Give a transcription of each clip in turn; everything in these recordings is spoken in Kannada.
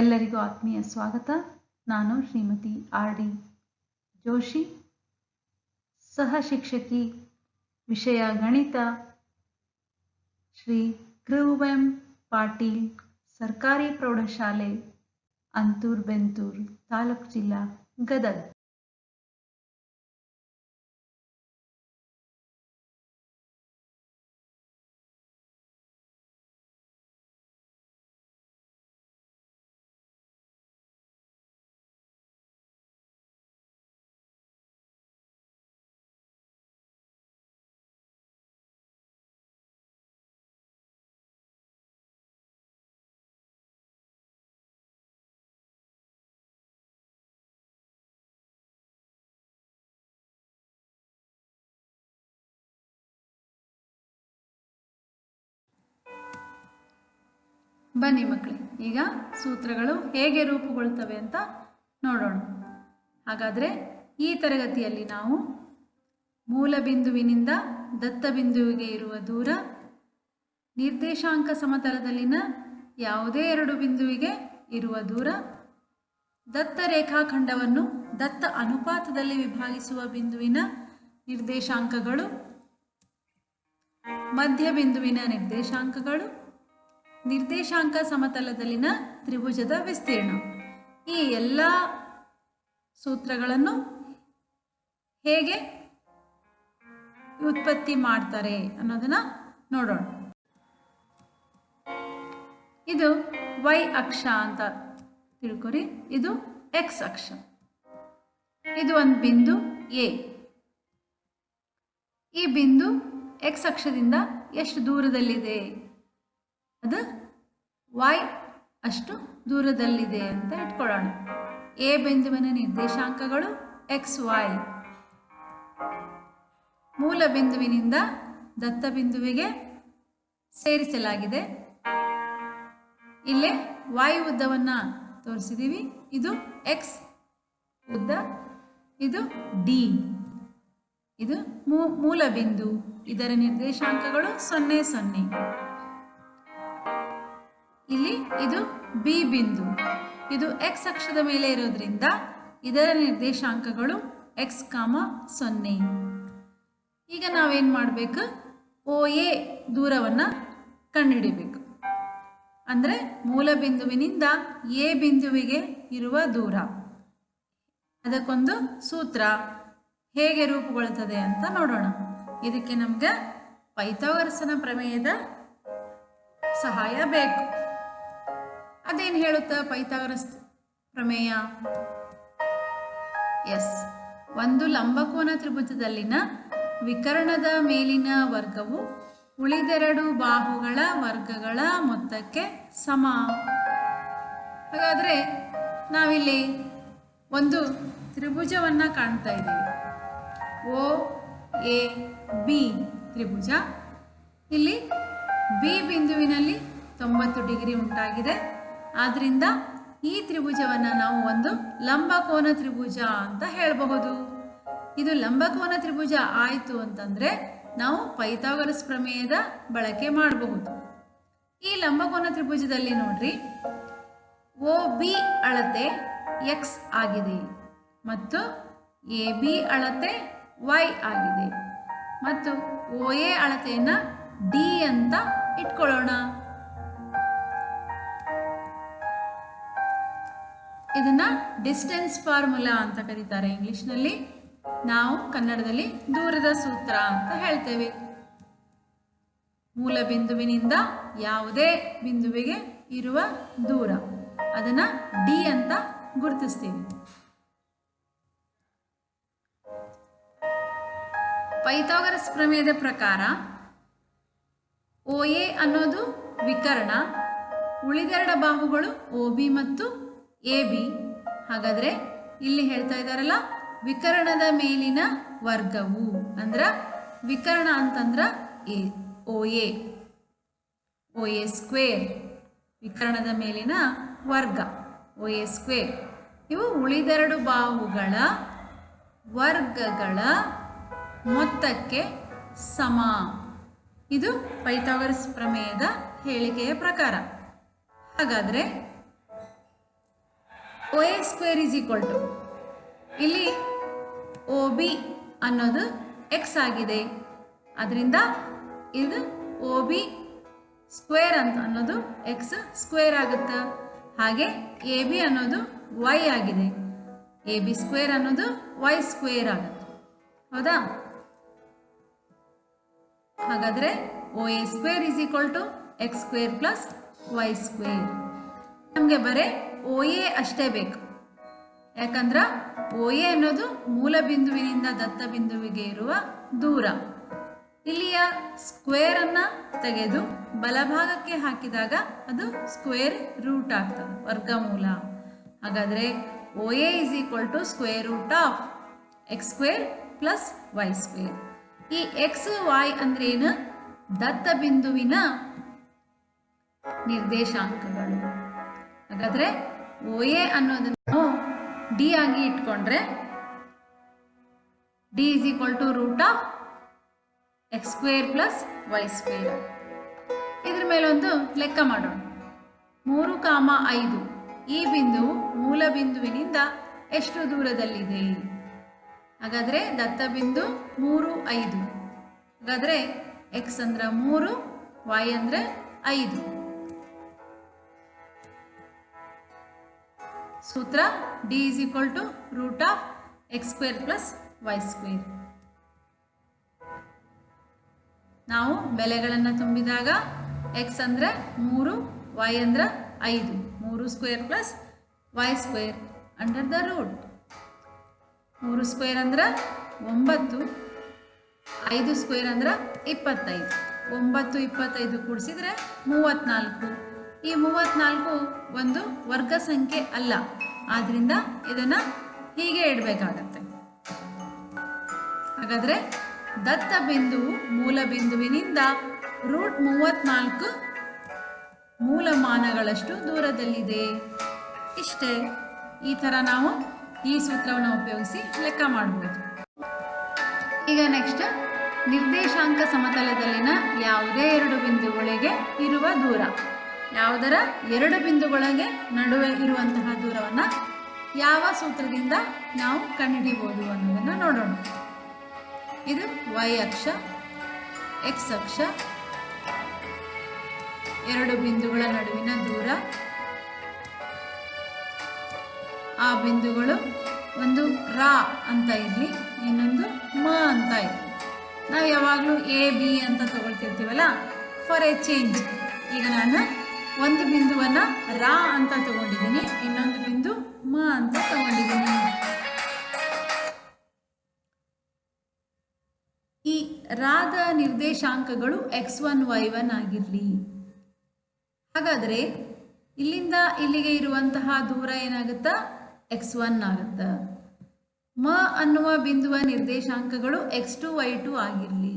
ಎಲ್ಲರಿಗೂ ಆತ್ಮೀಯ ಸ್ವಾಗತ. ನಾನು ಶ್ರೀಮತಿ ಆರ್.ಡಿ. ಜೋಶಿ, ಸಹ ಶಿಕ್ಷಕಿ, ವಿಷಯ ಗಣಿತ, ಶ್ರೀ ಕೃ.ಎಂ. ಪಾಟೀಲ್ ಸರ್ಕಾರಿ ಪ್ರೌಢಶಾಲೆ, ಅಂತೂರ್ ಬೆಂತೂರ್, ತಾಲೂಕು ಜಿಲ್ಲಾ, ಗದಗ. ಬನ್ನಿ ಮಕ್ಕಳೇ, ಈಗ ಸೂತ್ರಗಳು ಹೇಗೆ ರೂಪುಗೊಳ್ತವೆ ಅಂತ ನೋಡೋಣ. ಹಾಗಾದರೆ ಈ ತರಗತಿಯಲ್ಲಿ ನಾವು ಮೂಲ ಬಿಂದುವಿನಿಂದ ದತ್ತ ಬಿಂದುವಿಗೆ ಇರುವ ದೂರ, ನಿರ್ದೇಶಾಂಕ ಸಮತಲದಲ್ಲಿನ ಯಾವುದೇ ಎರಡು ಬಿಂದುವಿಗೆ ಇರುವ ದೂರ, ದತ್ತ ರೇಖಾಖಂಡವನ್ನು ದತ್ತ ಅನುಪಾತದಲ್ಲಿ ವಿಭಾಗಿಸುವ ಬಿಂದುವಿನ ನಿರ್ದೇಶಾಂಕಗಳು, ಮಧ್ಯ ಬಿಂದುವಿನ ನಿರ್ದೇಶಾಂಕಗಳು, ನಿರ್ದೇಶಾಂಕ ಸಮತಲದಲ್ಲಿನ ತ್ರಿಭುಜದ ವಿಸ್ತೀರ್ಣ, ಈ ಎಲ್ಲ ಸೂತ್ರಗಳನ್ನು ಹೇಗೆ ಉತ್ಪತ್ತಿ ಮಾಡ್ತಾರೆ ಅನ್ನೋದನ್ನ ನೋಡೋಣ. ಇದು ವೈ ಅಕ್ಷ ಅಂತ ತಿಳ್ಕೊರಿ, ಇದು ಎಕ್ಸ್ ಅಕ್ಷ. ಇದು ಒಂದು ಬಿಂದು ಎ. ಈ ಬಿಂದು ಎಕ್ಸ್ ಅಕ್ಷದಿಂದ ಎಷ್ಟು ದೂರದಲ್ಲಿದೆ? ಅದು y ಅಷ್ಟು ದೂರದಲ್ಲಿದೆ ಅಂತ ಇಟ್ಕೊಳ್ಳೋಣ. ಎ ಬಿಂದುವಿನ ನಿರ್ದೇಶಾಂಕಗಳು XY. ಮೂಲ ಬಿಂದುವಿನಿಂದ ದತ್ತ ಬಿಂದುವಿಗೆ ಸೇರಿಸಲಾಗಿದೆ. ಇಲ್ಲೇ y ಉದ್ದವನ್ನು ತೋರಿಸಿದ್ದೀವಿ. ಇದು x ಉದ್ದ, ಇದು D. ಇದು ಮೂಲ ಬಿಂದು, ಇದರ ನಿರ್ದೇಶಾಂಕಗಳು 0, 0. ಇಲ್ಲಿ ಇದು ಬಿ ಬಿಂದು, ಇದು ಎಕ್ಸ್ ಅಕ್ಷದ ಮೇಲೆ ಇರೋದ್ರಿಂದ ಇದರ ನಿರ್ದೇಶಾಂಕಗಳು x, 0. ಈಗ ನಾವೇನು ಮಾಡಬೇಕು? OA ದೂರವನ್ನು ಕಂಡುಹಿಡಿಬೇಕು. ಅಂದರೆ ಮೂಲ ಬಿಂದುವಿನಿಂದ ಎ ಬಿಂದುವಿಗೆ ಇರುವ ದೂರ. ಅದಕ್ಕೊಂದು ಸೂತ್ರ ಹೇಗೆ ರೂಪುಗೊಳ್ಳುತ್ತದೆ ಅಂತ ನೋಡೋಣ. ಇದಕ್ಕೆ ನಮ್ಗೆ ಪೈಥಾಗರಸನ ಪ್ರಮೇಯದ ಸಹಾಯ ಬೇಕು. ಅದೇನು ಹೇಳುತ್ತಾ ಪೈಥಾಗರಸ್ ಪ್ರಮೇಯ? ಒಂದು ಲಂಬಕೋನ ತ್ರಿಭುಜದಲ್ಲಿನ ವಿಕರ್ಣದ ಮೇಲಿನ ವರ್ಗವು ಉಳಿದೆರಡು ಬಾಹುಗಳ ವರ್ಗಗಳ ಮೊತ್ತಕ್ಕೆ ಸಮ. ಹಾಗಾದರೆ ನಾವಿಲ್ಲಿ ಒಂದು ತ್ರಿಭುಜವನ್ನು ಕಾಣ್ತಾ ಇದ್ದೀವಿ, OAB ತ್ರಿಭುಜ. ಇಲ್ಲಿ ಬಿ ಬಿಂದುವಿನಲ್ಲಿ 90 ಡಿಗ್ರಿ ಉಂಟಾಗಿದೆ. ಆದ್ದರಿಂದ ಈ ತ್ರಿಭುಜವನ್ನು ನಾವು ಒಂದು ಲಂಬಕೋನ ತ್ರಿಭುಜ ಅಂತ ಹೇಳಬಹುದು. ಇದು ಲಂಬಕೋನ ತ್ರಿಭುಜ ಆಯಿತು ಅಂತಂದರೆ ನಾವು ಪೈಥಾಗರಸ್ ಪ್ರಮೇಯದ ಬಳಕೆ ಮಾಡಬಹುದು. ಈ ಲಂಬಕೋನ ತ್ರಿಭುಜದಲ್ಲಿ ನೋಡ್ರಿ, OB ಅಳತೆ x ಆಗಿದೆ ಮತ್ತು AB ಅಳತೆ y ಆಗಿದೆ ಮತ್ತು OA ಅಳತೆಯನ್ನು D ಅಂತ ಇಟ್ಕೊಳ್ಳೋಣ. ಇದನ್ನ ಡಿಸ್ಟೆನ್ಸ್ ಫಾರ್ಮುಲಾ ಅಂತ ಕರೀತಾರೆ ಇಂಗ್ಲಿಷ್ನಲ್ಲಿ. ನಾವು ಕನ್ನಡದಲ್ಲಿ ದೂರದ ಸೂತ್ರ ಅಂತ ಹೇಳ್ತೇವೆ. ಮೂಲ ಬಿಂದುವಿನಿಂದ ಯಾವುದೇ ಬಿಂದುವಿಗೆ ಇರುವ ದೂರ, ಅದನ್ನ D ಅಂತ ಗುರುತಿಸ್ತೀವಿ. ಪೈಥಾಗರಸ್ ಪ್ರಮೇಯದ ಪ್ರಕಾರ OA ಅನ್ನೋದು ವಿಕರ್ಣ, ಉಳಿದೆರಡು ಬಾಹುಗಳು OB ಮತ್ತು AB. ಹಾಗಾದರೆ ಇಲ್ಲಿ ಹೇಳ್ತಾ ಇದ್ದಾರಲ್ಲ, ವಿಕರ್ಣದ ಮೇಲಿನ ವರ್ಗವು ಅಂದ್ರೆ ವಿಕರ್ಣ ಅಂತಂದ್ರೆ OA ಸ್ಕ್ವೇರ್, ವಿಕರ್ಣದ ಮೇಲಿನ ವರ್ಗ OA ಸ್ಕ್ವೇರ್. ಇವು ಉಳಿದೆರಡು ಬಾಹುಗಳ ವರ್ಗಗಳ ಮೊತ್ತಕ್ಕೆ ಸಮ. ಇದು ಪೈಥಾಗರಸ್ ಪ್ರಮೇಯದ ಹೇಳಿಕೆಯ ಪ್ರಕಾರ. ಹಾಗಾದರೆ O A square is equal to ಇಲ್ಲಿ ಒ ಬಿ ಅನ್ನೋದು ಎಕ್ಸ್ ಆಗಿದೆ, ಅದರಿಂದ ಇದು ಒ ಬಿ ಸ್ಕ್ವೇರ್ ಅಂತ ಅನ್ನೋದು ಎಕ್ಸ್ ಸ್ಕ್ವೇರ್ ಆಗುತ್ತೆ. ಹಾಗೆ ಎ ಬಿ ಅನ್ನೋದು ವೈ ಆಗಿದೆ, ಎ ಬಿ ಸ್ಕ್ವೇರ್ ಅನ್ನೋದು ವೈ ಸ್ಕ್ವೇರ್ ಆಗುತ್ತೆ. ಹೌದಾ? ಹಾಗಾದರೆ O A square is equal to X square plus Y square. ನಮಗೆ ಬರೀ ಒ ಎ ಅಷ್ಟೇ ಬೇಕು, ಯಾಕಂದ್ರೆ ಒ ಎ ಅನ್ನೋದು ಮೂಲ ಬಿಂದುವಿನಿಂದ ದತ್ತ ಬಿಂದುವಿಗೆ ಇರುವ ದೂರ. ಇಲ್ಲಿಯ ಸ್ಕ್ವೇರನ್ನು ತೆಗೆದು ಬಲಭಾಗಕ್ಕೆ ಹಾಕಿದಾಗ ಅದು ಸ್ಕ್ವೇರ್ ರೂಟ್ ಆಗ್ತದೆ, ವರ್ಗಮೂಲ. ಹಾಗಾದರೆ O A is equal to square root of X square plus Y square. ಈ ಎಕ್ಸ್ ವೈ ಅಂದ್ರೇನು? ದತ್ತ ಬಿಂದುವಿನ ನಿರ್ದೇಶಾಂಕಗಳು. ಹಾಗಾದರೆ ಒ ಎ ಅನ್ನೋದನ್ನು ಡಿ ಆಗಿ ಇಟ್ಕೊಂಡ್ರೆ D is equal to root of X square plus Y square. ಇದ್ರ ಮೇಲೊಂದು ಲೆಕ್ಕ ಮಾಡೋಣ. 3,5 ಈ ಬಿಂದುವು ಮೂಲ ಬಿಂದುವಿನಿಂದ ಎಷ್ಟು ದೂರದಲ್ಲಿದೆ? ಹಾಗಾದರೆ ದತ್ತ ಬಿಂದು 3, 5. ಹಾಗಾದರೆ ಎಕ್ಸ್ ಅಂದ್ರೆ 3, ವೈ ಅಂದರೆ 5. ಸೂತ್ರ D is equal to root of X square plus Y square. ನಾವು ಬೆಲೆಗಳನ್ನು ತುಂಬಿದಾಗ ಎಕ್ಸ್ ಅಂದರೆ 3, ವೈ ಅಂದರೆ 5, 3 square plus Y square under the root. 3 square ಅಂದ್ರೆ 9, 5 ಸ್ಕ್ವೇರ್ ಅಂದ್ರೆ 25. 9, 25 ಕೂಡಿಸಿದ್ರೆ 34. ಈ 34 ಒಂದು ವರ್ಗ ಸಂಖ್ಯೆ ಅಲ್ಲ, ಆದ್ದರಿಂದ ಇದನ್ನು ಹೀಗೆ ಇಡಬೇಕಾಗತ್ತೆ. ಹಾಗಾದರೆ ದತ್ತ ಬಿಂದುವು ಮೂಲ ಬಿಂದುವಿನಿಂದ ರೂಟ್ 34 ಮೂಲಮಾನಗಳಷ್ಟು ದೂರದಲ್ಲಿದೆ. ಇಷ್ಟೇ. ಈ ಥರ ನಾವು ಈ ಸೂತ್ರವನ್ನು ಉಪಯೋಗಿಸಿ ಲೆಕ್ಕ ಮಾಡಬಹುದು. ಈಗ ನೆಕ್ಸ್ಟ್, ನಿರ್ದೇಶಾಂಕ ಸಮತಲದಲ್ಲಿನ ಯಾವುದೇ 2 ಬಿಂದುಗಳಿಗೆ ಇರುವ ದೂರ. ಯಾವುದರ 2 ಬಿಂದುಗಳಿಗೆ ನಡುವೆ ಇರುವಂತಹ ದೂರವನ್ನು ಯಾವ ಸೂತ್ರದಿಂದ ನಾವು ಕಂಡುಹಿಡಿಯಬಹುದು ಅನ್ನೋದನ್ನು ನೋಡೋಣ. ಇದು ವೈ ಅಕ್ಷ, ಎಕ್ಸ್ ಅಕ್ಷ, 2 ಬಿಂದುಗಳ ನಡುವಿನ ದೂರ. ಆ ಬಿಂದುಗಳು ಒಂದು ರಾ ಅಂತ ಇರಲಿ, ಇನ್ನೊಂದು ಮ ಅಂತ ಇರಲಿ. ನಾವು ಯಾವಾಗಲೂ ಎ ಬಿ ಅಂತ ತಗೊಳ್ತಿರ್ತೀವಲ್ಲ, ಫಾರ್ ಎ ಚೇಂಜ್ ಈಗ ನಾನು ಒಂದು ಬಿಂದುವನ್ನು ರಾ ಅಂತ ತಗೊಂಡಿದ್ದೀನಿ, ಇನ್ನೊಂದು ಬಿಂದು ಮ ಅಂತ ತಗೊಂಡಿದ್ದೀನಿ. ಈ ರಾದ ನಿರ್ದೇಶಾಂಕಗಳು x1 y1 ಆಗಿರಲಿ. ಹಾಗಾದರೆ ಇಲ್ಲಿಂದ ಇಲ್ಲಿಗೆ ಇರುವಂತಹ ದೂರ ಏನಾಗುತ್ತಾ? x1 ಆಗುತ್ತಾ. ಮ ಅನ್ನುವ ಬಿಂದುವ ನಿರ್ದೇಶಾಂಕಗಳು x2 y2 ಆಗಿರಲಿ.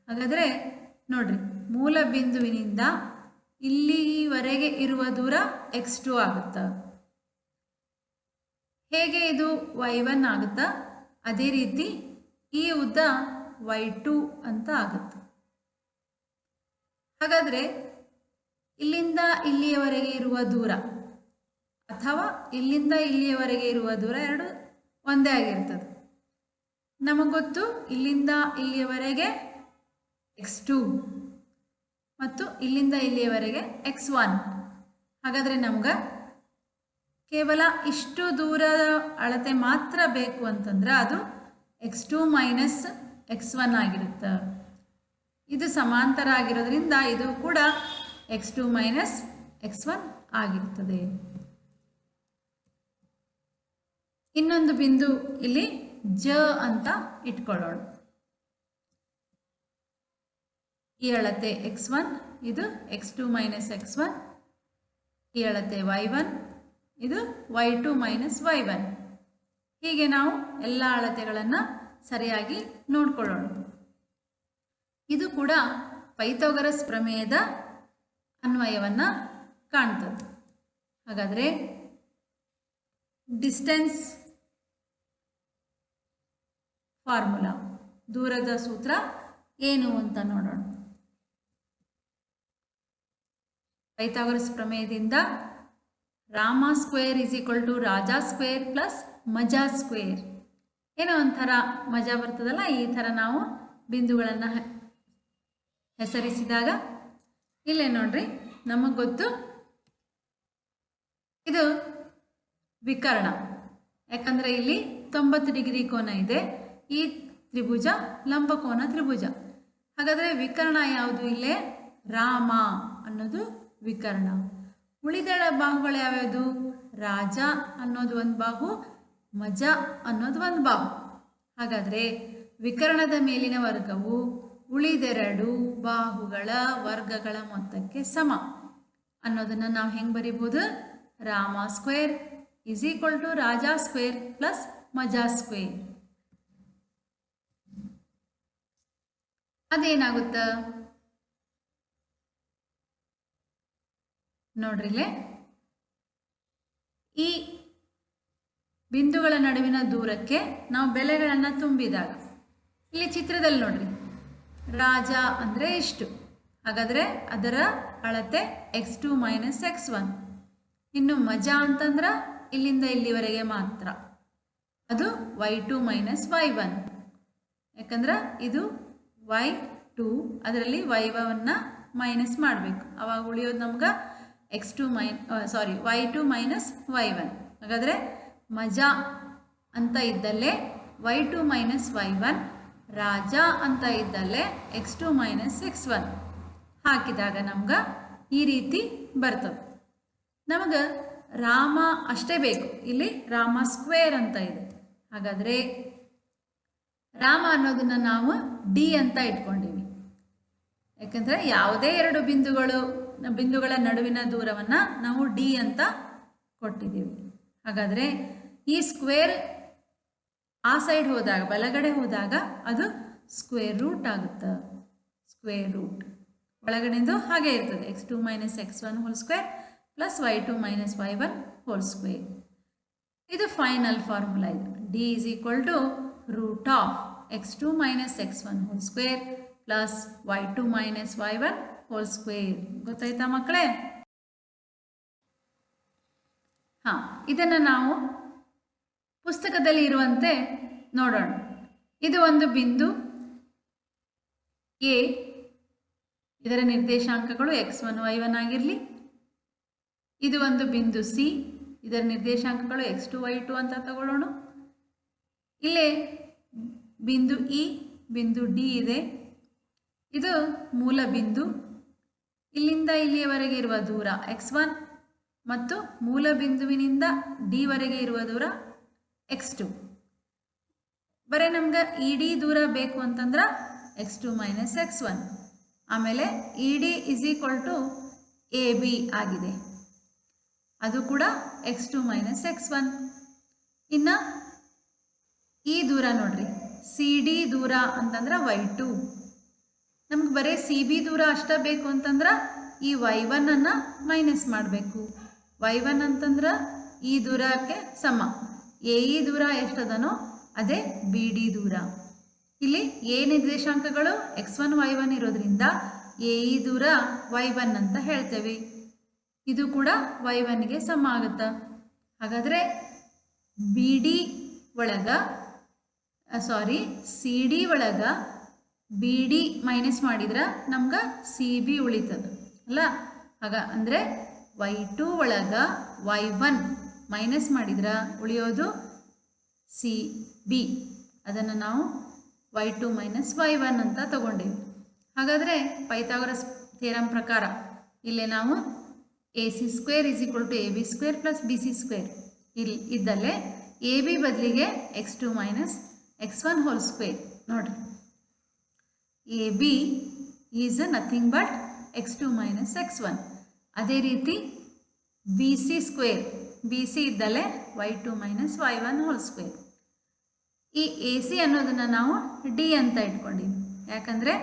ಹಾಗಾದರೆ ನೋಡ್ರಿ, ಮೂಲ ಬಿಂದುವಿನಿಂದ ಇಲ್ಲಿವರೆಗೆ ಇರುವ ದೂರ x2 ಆಗುತ್ತಾ. ಹೇಗೆ ಇದು y1 ಆಗುತ್ತಾ, ಅದೇ ರೀತಿ ಈ ಉದ್ದ y2 ಅಂತ ಆಗುತ್ತೆ. ಹಾಗಾದರೆ ಇಲ್ಲಿಂದ ಇಲ್ಲಿಯವರೆಗೆ ಇರುವ ದೂರ ಅಥವಾ ಇಲ್ಲಿಂದ ಇಲ್ಲಿಯವರೆಗೆ ಇರುವ ದೂರ ಎರಡು ಒಂದೇ ಆಗಿರ್ತದೆ. ನಮಗೆ ಗೊತ್ತು, ಇಲ್ಲಿಂದ ಇಲ್ಲಿಯವರೆಗೆ x2 ಮತ್ತು ಇಲ್ಲಿಂದ ಇಲ್ಲಿಯವರೆಗೆ x1. ಹಾಗಾದರೆ ನಮ್ಗೆ ಕೇವಲ ಇಷ್ಟು ದೂರದ ಅಳತೆ ಮಾತ್ರ ಬೇಕು ಅಂತಂದ್ರೆ ಅದು x2 ಮೈನಸ್ x1 ಆಗಿರುತ್ತೆ. ಇದು ಸಮಾಂತರ ಆಗಿರೋದ್ರಿಂದ ಇದು ಕೂಡ x2 ಮೈನಸ್ x1 ಆಗಿರ್ತದೆ. ಇನ್ನೊಂದು ಬಿಂದು ಇಲ್ಲಿ ಜ ಅಂತ ಇಟ್ಕೊಳ್ಳೋಣ. ಈ ಅಳತೆ x1, ಇದು x2 ಮೈನಸ್ x1. ಈ ಅಳತೆ y1, ಇದು y2 ಮೈನಸ್ y1. ಹೀಗೆ ನಾವು ಎಲ್ಲ ಅಳತೆಗಳನ್ನು ಸರಿಯಾಗಿ ನೋಡ್ಕೊಳ್ಳೋಣ. ಇದು ಕೂಡ ಪೈಥಾಗರಸ್ ಪ್ರಮೇಯದ ಅನ್ವಯವನ್ನು ಕಾಣ್ತದೆ. ಹಾಗಾದರೆ ಡಿಸ್ಟೆನ್ಸ್ ಫಾರ್ಮುಲಾ, ದೂರದ ಸೂತ್ರ ಏನು ಅಂತ ನೋಡೋಣ. ಪೈಥಾಗರಸ್ ಪ್ರಮೇಯದಿಂದ Rama square is equal to Raja square plus ಮಜಾ ಸ್ಕ್ವೇರ್. ಏನೋ ಒಂಥರ ಮಜಾ ಬರ್ತದಲ್ಲ, ಈ ಥರ ನಾವು ಬಿಂದುಗಳನ್ನು ಹೆಸರಿಸಿದಾಗ ಇಲ್ಲೇ ನೋಡ್ರಿ ನಮಗೆ ಗೊತ್ತು ಇದು ವಿಕರ್ಣ. ಯಾಕಂದರೆ ಇಲ್ಲಿ 90 ಡಿಗ್ರಿ ಕೋನ ಇದೆ. ಈ ತ್ರಿಭುಜ ಲಂಬಕೋನ ತ್ರಿಭುಜ. ಹಾಗಾದರೆ ವಿಕರ್ಣ ಯಾವುದು? ಇಲ್ಲೇ ರಾಮ ಅನ್ನೋದು ವಿಕರ್ಣ. ಉಳಿದೆರಡು ಬಾಹುಗಳು ಯಾವ್ಯಾವುದು? ರಾಜ ಅನ್ನೋದು ಒಂದು ಬಾಹು, ಮಜ ಅನ್ನೋದು ಒಂದು ಬಾಹು. ಹಾಗಾದರೆ ವಿಕರ್ಣದ ಮೇಲಿನ ವರ್ಗವು ಉಳಿದೆರಡು ಬಾಹುಗಳ ವರ್ಗಗಳ ಮೊತ್ತಕ್ಕೆ ಸಮ ಅನ್ನೋದನ್ನು ನಾವು ಹೆಂಗೆ ಬರಿಬೋದು? Rama square is equal to Raja square plus ಮಜಾ ಸ್ಕ್ವೇರ್. ಅದೇನಾಗುತ್ತ ನೋಡ್ರಿಲೆ, ಈ ಬಿಂದುಗಳ ನಡುವಿನ ದೂರಕ್ಕೆ ನಾವು ಬೆಲೆಗಳನ್ನು ತುಂಬಿದಾಗ ಇಲ್ಲಿ ಚಿತ್ರದಲ್ಲಿ ನೋಡ್ರಿ, ರಾಜ ಅಂದರೆ ಇಷ್ಟು. ಹಾಗಾದರೆ ಅದರ ಅಳತೆ x2 - x1. ಇನ್ನು ಮಜಾ ಅಂತಂದ್ರೆ ಇಲ್ಲಿಂದ ಇಲ್ಲಿವರೆಗೆ ಮಾತ್ರ, ಅದು y2 - y1. ಯಾಕಂದ್ರೆ ಇದು y2, ಅದರಲ್ಲಿ y1 ಮೈನಸ್ ಮಾಡಬೇಕು, ಅವಾಗ ಉಳಿಯೋದು ನಮ್ಗೆ y2 - y1. ಹಾಗಾದರೆ ಮಜಾ ಅಂತ ಇದ್ದಲ್ಲೇ y2 - y1, ರಾಜ ಅಂತ ಇದ್ದಲ್ಲೇ x2 - x1 ಹಾಕಿದಾಗ ನಮ್ಗೆ ಈ ರೀತಿ ಬರ್ತವೆ. ನಮಗೆ ರಾಮ ಅಷ್ಟೇ ಬೇಕು, ಇಲ್ಲಿ ರಾಮ ಸ್ಕ್ವೇರ್ ಅಂತ ಇದೆ. ಹಾಗಾದರೆ ರಾಮ ಅನ್ನೋದನ್ನು ನಾವು ಡಿ ಅಂತ ಇಟ್ಕೊಂಡಿವಿ. ಯಾಕಂದರೆ ಯಾವುದೇ ಎರಡು ಬಿಂದುಗಳ ನಡುವಿನ ದೂರವನ್ನು ನಾವು ಡಿ ಅಂತ ಕೊಟ್ಟಿದ್ದೀವಿ. ಹಾಗಾದರೆ ಈ ಸ್ಕ್ವೇರ್ ಆ ಸೈಡ್ ಹೋದಾಗ, ಬಲಗಡೆ ಹೋದಾಗ ಅದು ಸ್ಕ್ವೇರ್ ರೂಟ್ ಆಗುತ್ತೆ. ಸ್ಕ್ವೇರ್ ರೂಟ್ ಒಳಗಡೆದು ಹಾಗೆ ಇರ್ತದೆ, x2 - x1 whole square plus y2 - y1 whole square. ಇದು ಫೈನಲ್ ಫಾರ್ಮುಲಾ. ಇದು D is equal to root of x2 - x1 whole square plus y2 - y1 whole square. ಗೊತ್ತಾಯ್ತಾ ಮಕ್ಕಳೇ? ಹಾಂ, ಇದನ್ನು ನಾವು ಪುಸ್ತಕದಲ್ಲಿ ಇರುವಂತೆ ನೋಡೋಣ. ಇದು ಒಂದು ಬಿಂದು ಎ, ಇದರ ನಿರ್ದೇಶಾಂಕಗಳು x1 y1 ಆಗಿರಲಿ. ಇದು ಒಂದು ಬಿಂದು ಸಿ, ಇದರ ನಿರ್ದೇಶಾಂಕಗಳು x2 y2 ಅಂತ ತಗೊಳ್ಳೋಣ. ಇಲ್ಲೇ ಬಿಂದು ಇ, ಬಿಂದು ಡಿ ಇದೆ. ಇದು ಮೂಲ ಬಿಂದು. ಇಲ್ಲಿಂದ ಇಲ್ಲಿಯವರೆಗೆ ಇರುವ ದೂರ x1 ಮತ್ತು ಮೂಲ ಬಿಂದುವಿನಿಂದ ಡಿ ವರೆಗೆ ಇರುವ ದೂರ x2. ಬರೀ ನಮ್ಗೆ ಇ ಡಿ ದೂರ ಬೇಕು ಅಂತಂದ್ರೆ x2 - x1. ಆಮೇಲೆ ಇ D is equal to A B ಆಗಿದೆ, ಅದು ಕೂಡ x2 - x1. ಇನ್ನು ಈ ದೂರ ನೋಡ್ರಿ, ಸಿ ಡಿ ದೂರ ಅಂತಂದ್ರೆ y2. ನಮ್ಗೆ ಬರೀ ಸಿ ಬಿ ದೂರ ಅಷ್ಟೇ ಬೇಕು ಅಂತಂದ್ರೆ ಈ y1 ಅನ್ನು ಮೈನಸ್ ಮಾಡಬೇಕು. y1 ಅಂತಂದ್ರೆ ಈ ದೂರಕ್ಕೆ ಸಮ. ಎ ಇ ದೂರ ಎಷ್ಟದನೋ ಅದೇ ಬಿ ಡಿ ದೂರ. ಇಲ್ಲಿ ಎ ನಿರ್ದೇಶಾಂಕಗಳು x1 y1 ಇರೋದ್ರಿಂದ ಎ ಇ ದೂರ y1 ಅಂತ ಹೇಳ್ತೇವೆ. ಇದು ಕೂಡ y1ಗೆ ಸಮ ಆಗುತ್ತೆ. ಹಾಗಾದರೆ ಬಿ ಡಿ ಒಳಗ ಸಿ ಡಿ ಒಳಗ ಬಿ ಡಿ ಮೈನಸ್ ಮಾಡಿದ್ರೆ ನಮ್ಗೆ ಸಿ ಬಿ ಉಳಿತದ ಅಲ್ಲ. ಅಂದರೆ y2 ಒಳಗ y1 ಮೈನಸ್ ಮಾಡಿದ್ರೆ ಉಳಿಯೋದು ಸಿ ಬಿ. ಅದನ್ನು ನಾವು y2 - y1 ಅಂತ ತಗೊಂಡೇವಿ. ಹಾಗಾದರೆ ಪೈಥಾಗರಸ್ ಥಿಯರಮ್ ಪ್ರಕಾರ ಇಲ್ಲೇ ನಾವು ac² = ab² + bc² ಇಲ್ಲಿ ಇದ್ದಲ್ಲೇ ಎ ಬಿ ಬದಲಿಗೆ x2 - x1 ಹೋಲ್ ಸ್ಕ್ವೇರ್. ನೋಡಿರಿ, A B is nothing but x2 - x1. ಅದೇ ರೀತಿ bc², bc ಇದ್ದಲ್ಲೇ y2 - y1 whole square. ಈ ಎ ಸಿ ಅನ್ನೋದನ್ನು ನಾವು ಡಿ ಅಂತ ಇಟ್ಕೊಂಡಿವಿ. ಯಾಕಂದರೆ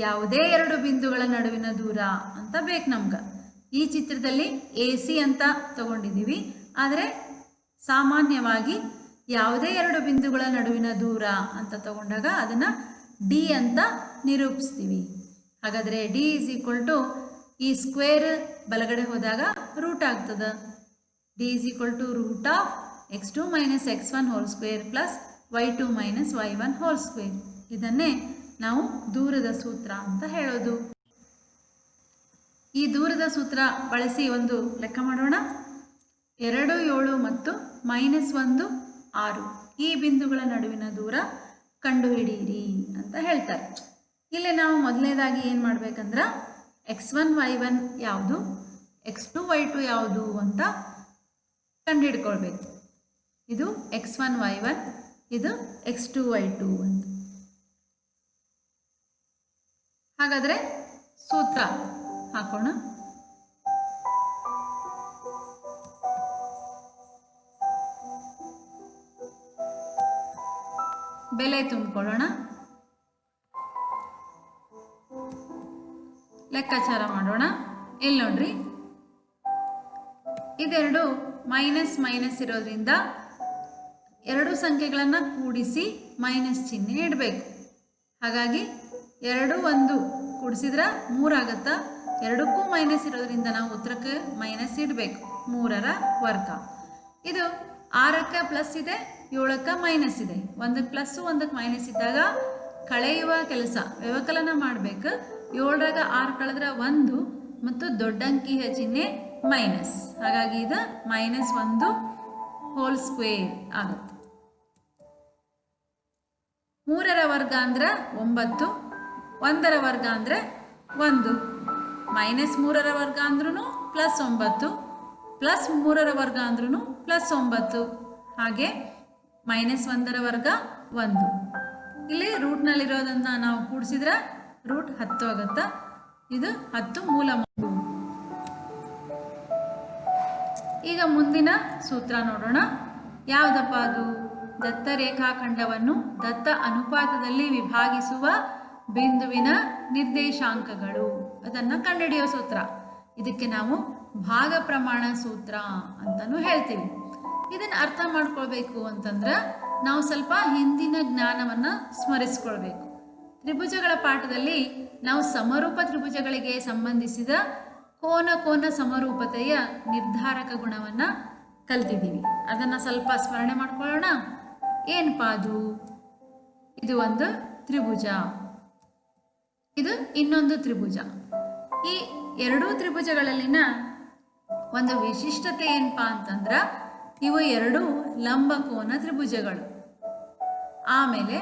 ಯಾವುದೇ ಎರಡು ಬಿಂದುಗಳ ನಡುವಿನ ದೂರ ಅಂತ ಬೇಕು ನಮ್ಗೆ. ಈ ಚಿತ್ರದಲ್ಲಿ ಎ ಸಿ ಅಂತ ತಗೊಂಡಿದ್ದೀವಿ, ಆದರೆ ಸಾಮಾನ್ಯವಾಗಿ ಯಾವುದೇ ಎರಡು ಬಿಂದುಗಳ ನಡುವಿನ ದೂರ ಅಂತ ತಗೊಂಡಾಗ ಅದನ್ನು ಡಿ ಅಂತ ನಿರೂಪಿಸ್ತೀವಿ. ಹಾಗಾದರೆ ಡಿ ಈಸ್ ಈಕ್ವಲ್ ಟು ಈ ಸ್ಕ್ವೇರ್ ಬಲಗಡೆ ಹೋದಾಗ ರೂಟ್ ಆಗ್ತದೆ, D is equal to root of x2 minus x1 whole square plus y2 minus y1 whole square. ಇದನ್ನೇ ನಾವು ದೂರದ ಸೂತ್ರ ಅಂತ ಹೇಳೋದು. ಈ ದೂರದ ಸೂತ್ರ ಬಳಸಿ ಒಂದು ಲೆಕ್ಕ ಮಾಡೋಣ. 2 7 ಮತ್ತು -1 6 ಈ ಬಿಂದುಗಳ ನಡುವಿನ ದೂರ ಕಂಡುಹಿಡಿಯಿರಿ ಅಂತ ಹೇಳ್ತಾರೆ. ಇಲ್ಲಿ ನಾವು ಮೊದಲನೇದಾಗಿ ಏನು ಮಾಡಬೇಕಂದ್ರೆ x1 y1 ಯಾವುದು, x2 y2 ಯಾವುದು ಅಂತ ಕಂಡುಹಿಡ್ಕೊಳ್ಬೇಕು. ಇದು x1 y1, ಇದು x2 y2 ಅಂತ. ಹಾಗಾದರೆ ಸೂತ್ರ ಹಾಕೋಣ. ಬೆಲೆ ತುಂಬಿಕೊಳ್ಳೋಣ, ಲೆಕ್ಕಾಚಾರ ಮಾಡೋಣ. ಇಲ್ಲಿ ನೋಡ್ರಿ, ಇದೆರಡು ಮೈನಸ್ ಮೈನಸ್ ಇರೋದ್ರಿಂದ ಎರಡು ಸಂಖ್ಯೆಗಳನ್ನು ಕೂಡಿಸಿ ಮೈನಸ್ ಚಿಹ್ನೆ ಇಡಬೇಕು. ಹಾಗಾಗಿ 2 1 ಕೂಡಿಸಿದ್ರೆ 3 ಆಗುತ್ತಾ. ಎರಡಕ್ಕೂ ಮೈನಸ್ ಇರೋದ್ರಿಂದ ನಾವು ಉತ್ತರಕ್ಕೆ ಮೈನಸ್ ಇಡಬೇಕು. 3ರ ವರ್ಗ. ಇದು 6ಕ್ಕೆ ಪ್ಲಸ್ ಇದೆ, 7ಕ್ಕೆ ಮೈನಸ್ ಇದೆ. 1ಕ್ಕೆ ಪ್ಲಸ್ಸು 1ಕ್ಕೆ ಮೈನಸ್ ಇದ್ದಾಗ ಕಳೆಯುವ ಕೆಲಸ ವ್ಯವಕಲನ ಮಾಡಬೇಕು. 7ರಾಗ 6 ಕಳೆದ್ರೆ 1 ಮತ್ತು ದೊಡ್ಡ ಅಂಕಿಯ ಚಿಹ್ನೆ ಮೈನಸ್. ಹಾಗಾಗಿ ಇದು -1 ಹೋಲ್ ಸ್ಕ್ವೇರ್ ಆಗುತ್ತೆ. 3ರ ವರ್ಗ ಅಂದ್ರೆ 9, 1ರ ವರ್ಗ ಅಂದರೆ 1, -3ರ ವರ್ಗ ಅಂದ್ರೂ +9, +3ರ ವರ್ಗ ಅಂದ್ರೂ +9, ಹಾಗೆ -1ರ ವರ್ಗ 1. ಇಲ್ಲಿ ರೂಟ್ನಲ್ಲಿರೋದನ್ನ ನಾವು ಕೂಡಿಸಿದ್ರೆ ರೂಟ್ 10 ಆಗುತ್ತಾ. ಇದು 10 ಮೂಲ 3. ಈಗ ಮುಂದಿನ ಸೂತ್ರ ನೋಡೋಣ. ಯಾವುದಪ್ಪ ಅದು? ದತ್ತ ರೇಖಾಖಂಡವನ್ನು ದತ್ತ ಅನುಪಾತದಲ್ಲಿ ವಿಭಾಗಿಸುವ ಬಿಂದುವಿನ ನಿರ್ದೇಶಾಂಕಗಳು, ಅದನ್ನು ಕಂಡುಹಿಡಿಯೋ ಸೂತ್ರ. ಇದಕ್ಕೆ ನಾವು ಭಾಗ ಪ್ರಮಾಣ ಸೂತ್ರ ಅಂತಲೂ ಹೇಳ್ತೀವಿ. ಇದನ್ನು ಅರ್ಥ ಮಾಡ್ಕೊಳ್ಬೇಕು ಅಂತಂದ್ರೆ ನಾವು ಸ್ವಲ್ಪ ಹಿಂದಿನ ಜ್ಞಾನವನ್ನು ಸ್ಮರಿಸ್ಕೊಳ್ಬೇಕು. ತ್ರಿಭುಜಗಳ ಪಾಠದಲ್ಲಿ ನಾವು ಸಮರೂಪ ತ್ರಿಭುಜಗಳಿಗೆ ಸಂಬಂಧಿಸಿದ ಕೋನ ಸಮರೂಪತೆಯ ನಿರ್ಧಾರಕ ಗುಣವನ್ನು ಕಲ್ತಿದ್ದೀವಿ. ಅದನ್ನು ಸ್ವಲ್ಪ ಸ್ಮರಣೆ ಮಾಡ್ಕೊಳ್ಳೋಣ. ಏನಪ್ಪಾ ಅದು? ಇದು ಒಂದು ತ್ರಿಭುಜ, ಇದು ಇನ್ನೊಂದು ತ್ರಿಭುಜ. ಈ ಎರಡೂ ತ್ರಿಭುಜಗಳಲ್ಲಿನ ಒಂದು ವಿಶಿಷ್ಟತೆ ಏನಪ್ಪಾ ಅಂತಂದ್ರೆ ಇವು ಎರಡೂ ಲಂಬ ಕೋನ ತ್ರಿಭುಜಗಳು. ಆಮೇಲೆ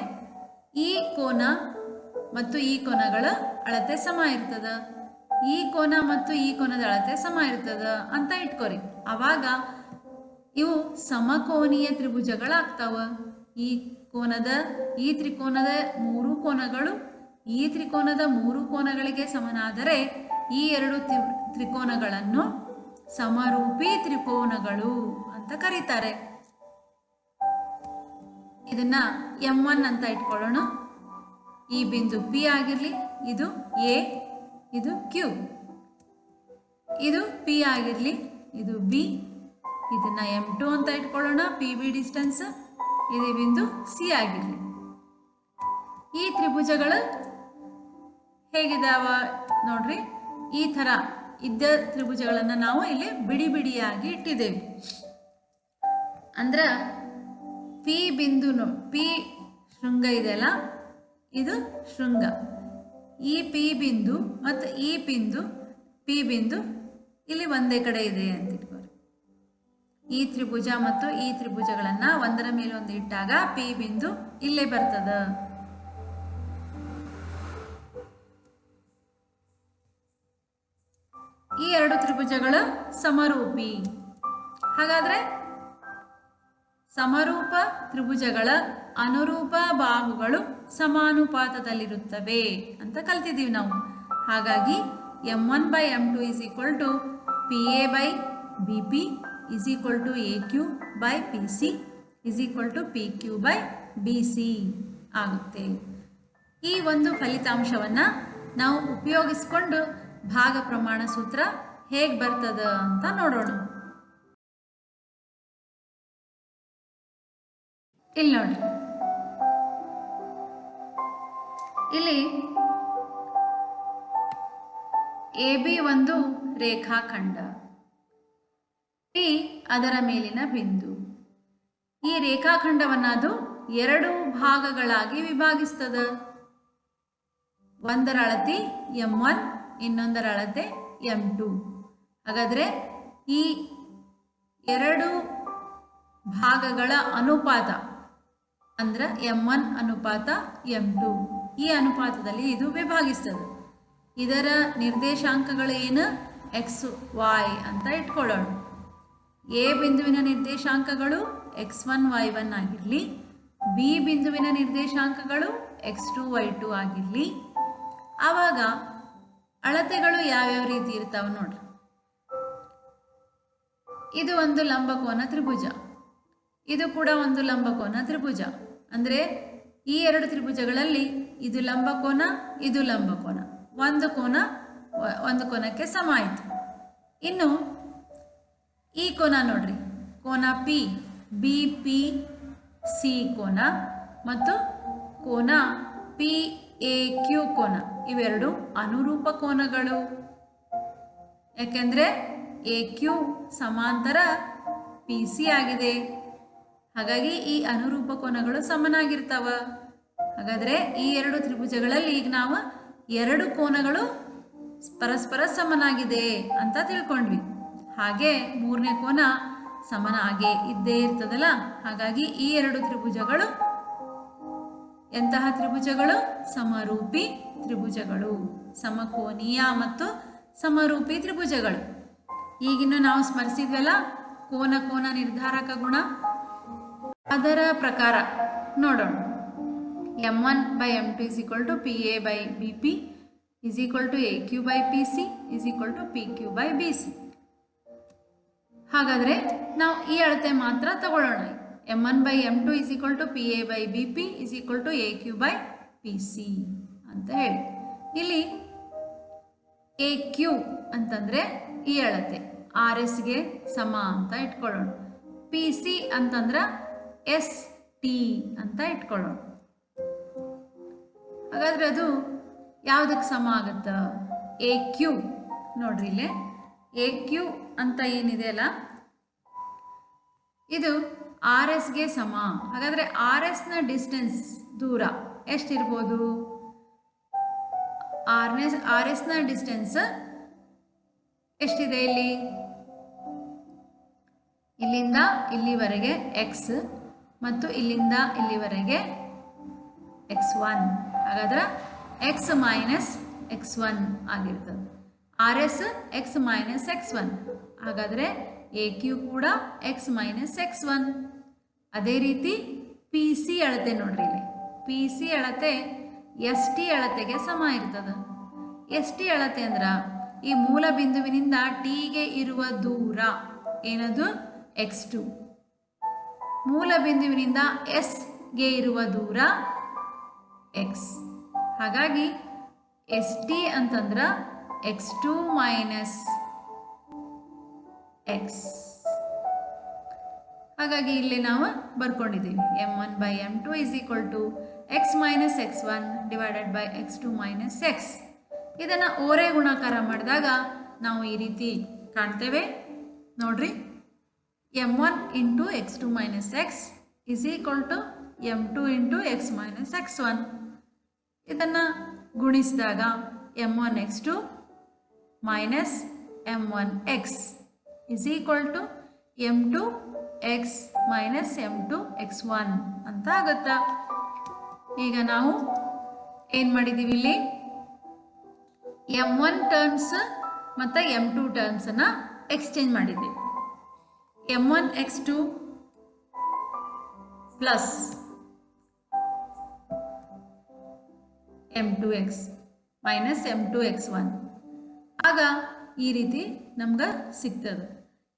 ಈ ಕೋನ ಮತ್ತು ಈ ಕೋನಗಳ ಅಳತೆ ಸಮ ಇರ್ತದ, ಈ ಕೋನ ಮತ್ತು ಈ ಕೋನದ ಅಳತೆ ಸಮ ಇರ್ತದ ಅಂತ ಇಟ್ಕೋರಿ. ಆವಾಗ ಇವು ಸಮಕೋನೀಯ ತ್ರಿಭುಜಗಳಾಗ್ತಾವ. ಈ ತ್ರಿಕೋನದ 3 ಕೋನಗಳು ಈ ತ್ರಿಕೋನದ 3 ಕೋನಗಳಿಗೆ ಸಮನಾದರೆ ಈ ಎರಡು ತ್ರಿಕೋನಗಳನ್ನು ಸಮರೂಪಿ ತ್ರಿಕೋನಗಳು ಅಂತ ಕರೀತಾರೆ. ಇದನ್ನ M1 ಅಂತ ಇಟ್ಕೊಳ್ಳೋಣ. ಈ ಬಿಂದು P ಆಗಿರಲಿ, ಇದು A, ಇದು Q. ಇದು P ಆಗಿರಲಿ, ಇದು B. ಇದನ್ನ M2 ಅಂತ ಇಟ್ಕೊಳ್ಳೋಣ. PB distance. ಇದು ಬಿಂದು C ಆಗಿರಲಿ. ಈ ತ್ರಿಭುಜಗಳು ಹೇಗಿದಾವ ನೋಡ್ರಿ. ಈ ಥರ ಇದ್ದ ತ್ರಿಭುಜಗಳನ್ನು ನಾವು ಇಲ್ಲಿ ಬಿಡಿ ಬಿಡಿಯಾಗಿ ಇಟ್ಟಿದ್ದೇವೆ. ಅಂದ್ರೆ P ಬಿಂದು P ಶೃಂಗ ಇದೆಯಲ್ಲ, ಇದು ಶೃಂಗ. ಈ P ಬಿಂದು ಮತ್ತು ಈ ಬಿಂದು P ಬಿಂದು ಇಲ್ಲಿ ಒಂದೇ ಕಡೆ ಇದೆ ಅಂತ ಇಟ್ಕೋರಿ. ಈ ತ್ರಿಭುಜ ಮತ್ತು ಈ ತ್ರಿಭುಜಗಳನ್ನ ಒಂದರ ಮೇಲೆ ಒಂದು ಇಟ್ಟಾಗ P ಬಿಂದು ಇಲ್ಲೇ ಬರ್ತದ. ಈ ಎರಡು ತ್ರಿಭುಜಗಳು ಸಮರೂಪಿ. ಹಾಗಾದ್ರೆ ಸಮರೂಪ ತ್ರಿಭುಜಗಳ ಅನುರೂಪ ಬಾಹುಗಳು ಸಮಾನುಪಾತದಲ್ಲಿರುತ್ತವೆ ಅಂತ ಕಲ್ತಿದ್ದೀವಿ ನಾವು. ಹಾಗಾಗಿ M1/M2 is equal to PA/BP is equal to AQ/PC is equal to PQ/BC ಆಗುತ್ತೆ. ಈ ಒಂದು ಫಲಿತಾಂಶವನ್ನು ನಾವು ಉಪಯೋಗಿಸಿಕೊಂಡು ಭಾಗ ಪ್ರಮಾಣ ಸೂತ್ರ ಹೇಗೆ ಬರ್ತದ ಅಂತ ನೋಡೋಣ. ಇಲ್ಲಿ ನೋಡಿ, ಇಲ್ಲಿ AB ಒಂದು ರೇಖಾಖಂಡ, P ಅದರ ಮೇಲಿನ ಬಿಂದು. ಈ ರೇಖಾಖಂಡವನ್ನು ಅದು 2 ಭಾಗಗಳಾಗಿ ವಿಭಾಗಿಸ್ತದೆ. ಒಂದರ ಅಳತೆ m1, ಇನ್ನೊಂದರ ಅಳತೆ m2. ಹಾಗಾದರೆ ಈ 2 ಭಾಗಗಳ ಅನುಪಾತ ಅಂದ್ರೆ m1 ಅನುಪಾತ m2, ಈ ಅನುಪಾತದಲ್ಲಿ ಇದು ವಿಭಾಗಿಸ್ತದೆ. ಇದರ ನಿರ್ದೇಶಾಂಕಗಳು ಏನು? x y ಅಂತ ಇಟ್ಕೊಳ್ಳೋಣ. ಎ ಬಿಂದುವಿನ ನಿರ್ದೇಶಾಂಕಗಳು x1 y1 ಆಗಿರಲಿ, ಬಿ ಬಿಂದುವಿನ ನಿರ್ದೇಶಾಂಕಗಳು x2 y2 ಆಗಿರಲಿ. ಆವಾಗ ಅಳತೆಗಳು ಯಾವ್ಯಾವ ರೀತಿ ಇರ್ತಾವೆ ನೋಡ್ರಿ. ಇದು ಒಂದು ಲಂಬಕೋನ ತ್ರಿಭುಜ, ಇದು ಕೂಡ ಒಂದು ಲಂಬಕೋನ ತ್ರಿಭುಜ. ಅಂದರೆ ಈ 2 ತ್ರಿಭುಜಗಳಲ್ಲಿ ಇದು ಲಂಬಕೋನ, ಇದು ಲಂಬಕೋನ. ಒಂದು ಕೋನಕ್ಕೆ ಸಮ ಆಯಿತು. ಇನ್ನು ಈ ಕೋನ ನೋಡ್ರಿ, ಕೋನ ಪಿ, ಬಿ ಪಿ ಸಿ ಕೋನ ಮತ್ತು ಕೋನ ಪಿ ಎ ಕ್ಯೂ ಕೋನ, ಇವೆರಡು ಅನುರೂಪ ಕೋನಗಳು. ಯಾಕೆಂದರೆ ಎ ಕ್ಯೂ ಸಮಾಂತರ ಪಿ ಸಿ ಆಗಿದೆ. ಹಾಗಾಗಿ ಈ ಅನುರೂಪ ಕೋನಗಳು ಸಮನಾಗಿರ್ತಾವ. ಹಾಗಾದರೆ ಈ 2 ತ್ರಿಭುಜಗಳಲ್ಲಿ ಈಗ ನಾವು 2 ಕೋನಗಳು ಪರಸ್ಪರ ಸಮನಾಗಿದೆ ಅಂತ ತಿಳ್ಕೊಂಡ್ವಿ. ಹಾಗೆ 3ನೇ ಕೋನ ಸಮನಾಗೇ ಇದ್ದೇ ಇರ್ತದಲ್ಲ. ಹಾಗಾಗಿ ಈ 2 ತ್ರಿಭುಜಗಳು ಎಂತಹ ತ್ರಿಭುಜಗಳು? ಸಮರೂಪಿ ತ್ರಿಭುಜಗಳು, ಸಮಕೋನೀಯ ಮತ್ತು ಸಮರೂಪಿ ತ್ರಿಭುಜಗಳು. ಈಗಿನ ನಾವು ಸ್ಮರಿಸಿದ್ವಲ್ಲ ಕೋನ ಕೋನ ನಿರ್ಧಾರಕ ಗುಣ, ಅದರ ಪ್ರಕಾರ ನೋಡೋಣ. m1/m2 = PA/BP = AQ/PC = PQ/BC. ಹಾಗಾದರೆ ನಾವು ಈ ಅಳತೆ ಮಾತ್ರ ತಗೊಳ್ಳೋಣ. m1/m2 = PA/BP = AQ/PC ಅಂತ ಹೇಳಿ. ಇಲ್ಲಿ AQ ಅಂತಂದರೆ ಈ ಅಳತೆ RSಗೆ ಸಮ ಅಂತ ಇಟ್ಕೊಳ್ಳೋಣ. PC ಅಂತಂದ್ರೆ ST ಅಂತ ಇಟ್ಕೊಳ್ಳೋಣ. ಹಾಗಾದರೆ ಅದು ಯಾವುದಕ್ಕೆ ಸಮ ಆಗುತ್ತಾ? AQ ನೋಡ್ರಿ, ಇಲ್ಲೇ AQ ಅಂತ ಏನಿದೆ ಅಲ್ಲ, ಇದು RSಗೆ ಸಮ. ಹಾಗಾದರೆ RSನ ಡಿಸ್ಟೆನ್ಸ್, ದೂರ ಎಷ್ಟಿರ್ಬೋದು? RSನ ಡಿಸ್ಟೆನ್ಸ್ ಎಷ್ಟಿದೆ? ಇಲ್ಲಿಂದ ಇಲ್ಲಿವರೆಗೆ x ಮತ್ತು ಇಲ್ಲಿಂದ ಇಲ್ಲಿವರೆಗೆ x1. ಹಾಗಾದ್ರೆ x - x1 ಆಗಿರ್ತದೆ. RS x - x1. ಹಾಗಾದರೆ AQ ಕೂಡ x - x1. ಅದೇ ರೀತಿ PC ಅಳತೆ ನೋಡ್ರಿ, ಇಲ್ಲಿ PC ಅಳತೆ ST ಅಳತೆಗೆ ಸಮ ಇರ್ತದೆ. ST ಅಳತೆ ಅಂದ್ರೆ ಈ ಮೂಲ ಬಿಂದುವಿನಿಂದ Tಗೆ ಇರುವ ದೂರ ಏನದು? x2. ಮೂಲ ಬಿಂದುವಿನಿಂದ Sಗೆ ಇರುವ ದೂರ x. ಹಾಗಾಗಿ ST ಅಂತಂದ್ರೆ x2 - x. ಹಾಗಾಗಿ ಇಲ್ಲಿ ನಾವು ಬರ್ಕೊಂಡಿದ್ದೀವಿ m1/m2 = x - x1 / x2 - x. ಇದನ್ನು ಓರೆ ಗುಣಾಕಾರ ಮಾಡಿದಾಗ ನಾವು ಈ ರೀತಿ ಕಾಣ್ತೇವೆ ನೋಡ್ರಿ. m1 × x2 - x = m2 × x - x1. ಇದನ್ನು ಗುಣಿಸಿದಾಗ m1x2 - m1x = m2x - m2x1 ಅಂತ ಆಗುತ್ತಾ. ಈಗ ನಾವು ಏನು ಮಾಡಿದ್ದೀವಿ? ಇಲ್ಲಿ m1 ಟರ್ಮ್ಸ್ ಮತ್ತು m2 ಟರ್ಮ್ಸನ್ನು ಎಕ್ಸ್ಚೇಂಜ್ ಮಾಡಿದ್ದೀವಿ. m1x2 plus m2x minus m2x1 ಆಗ ಈ ರೀತಿ ನಮ್ಗೆ ಸಿಗ್ತದೆ.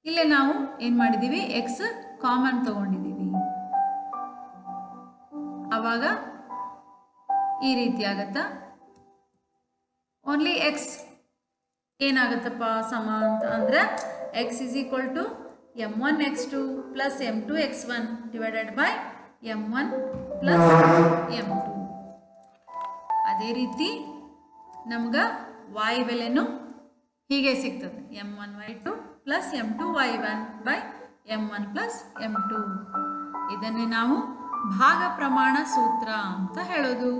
ಇಲ್ಲೇ ನಾವು ಏನು ಮಾಡಿದ್ದೀವಿ? x ಕಾಮನ್ ತಗೊಂಡಿದ್ದೀವಿ. ಆವಾಗ ಈ ರೀತಿ ಆಗತ್ತಾ. ಓನ್ಲಿ x ಏನಾಗುತ್ತಪ್ಪ ಸಮ ಅಂತ ಅಂದರೆ x = m1x2 plus m2x1 / m1 plus m2. ಅದೇ ರೀತಿ ನಮ್ಗೆ y ಬೆಲೆನೂ ಹೀಗೆ ಸಿಗ್ತದೆ m1y2 plus m2y1 / m1 plus m2. ಇದನ್ನೇ ನಾವು ಭಾಗ ಪ್ರಮಾಣ ಸೂತ್ರ ಅಂತ ಹೇಳೋದು.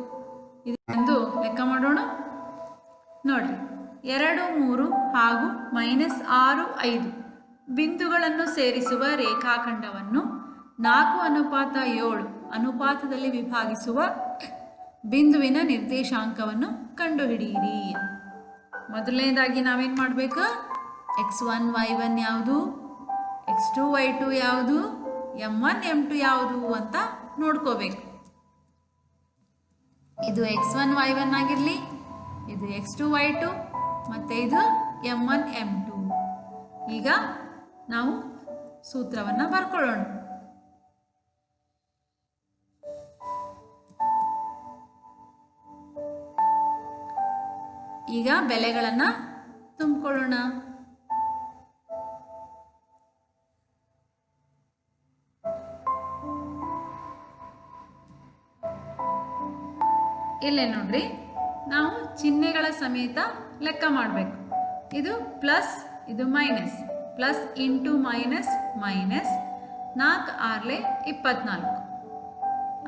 ಇದೊಂದು ಲೆಕ್ಕ ಮಾಡೋಣ ನೋಡ್ರಿ. 2, 3 ಹಾಗೂ -6, 5 ಬಿಂದುಗಳನ್ನು ಸೇರಿಸುವ ರೇಖಾಖಂಡವನ್ನು 4:7 ಅನುಪಾತದಲ್ಲಿ ವಿಭಾಗಿಸುವ ಬಿಂದುವಿನ ನಿರ್ದೇಶಾಂಕವನ್ನು ಕಂಡುಹಿಡಿಯಿರಿ. ಮೊದಲನೇದಾಗಿ ನಾವೇನು ಮಾಡಬೇಕು? x1 y1 ಯಾವುದು, x2 y2 ಯಾವುದು, m1 m2 ಯಾವುದು ಅಂತ ನೋಡ್ಕೋಬೇಕು. ಇದು x1 y1 ಆಗಿರಲಿ, ಇದು x2 y2 ಮತ್ತು ಇದು m1 m2. ಈಗ ನಾವು ಸೂತ್ರವನ್ನು ಬರ್ಕೊಳ್ಳೋಣ. ಈಗ ಬೆಲೆಗಳನ್ನು ತುಂಬಿಕೊಳ್ಳೋಣ. ಇಲ್ಲೇ ನೋಡ್ರಿ, ನಾವು ಚಿಹ್ನೆಗಳ ಸಮೇತ ಲೆಕ್ಕ ಮಾಡಬೇಕು. ಇದು ಪ್ಲಸ್, ಇದು minus. Plus into minus minus, 4 6 24.